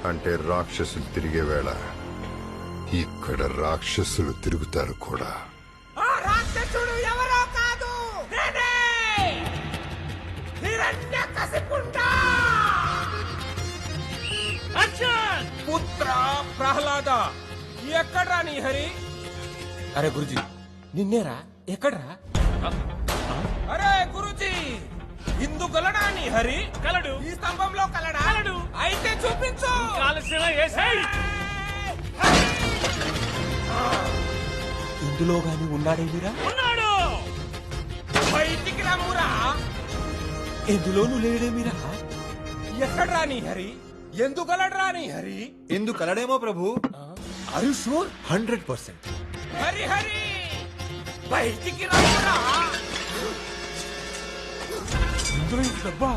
అంటే రాక్షసులు తిరిగే వేళ ఇక్కడ రాక్షసులు తిరుగుతారు కూడా. ఆ రాక్షసుడు ఎవరో కాదు, నేనే హిరణ్యకశిపుండ. పుత్ర ప్రహ్లాద, ఎక్కడ్రా నీ హరి? అరే గురుజీ, నిన్నేరా? ఎక్కడ్రా? అరే గురుజీ, ఇందు గలడా నీ హరి? కలడు. ఈ స్తంభంలో కలడా? కలడు. అయితే చూపించు. కాలసిన ఏసేయ్. ఇందులో గాని ఉన్నాడేమిరా? ఉన్నాడు. బయటికి రమ్మురా. ఎందులోనూ లేడేమిరా? ఎక్కడ్రా నీ హరి? ఎందుగలడ్రా నీ హరి? ఎందుకు కలడేమో ప్రభు. Are you sure? 100%. Hari Hari, బయటికి రమ్మురా. ఇందులో డబ్బా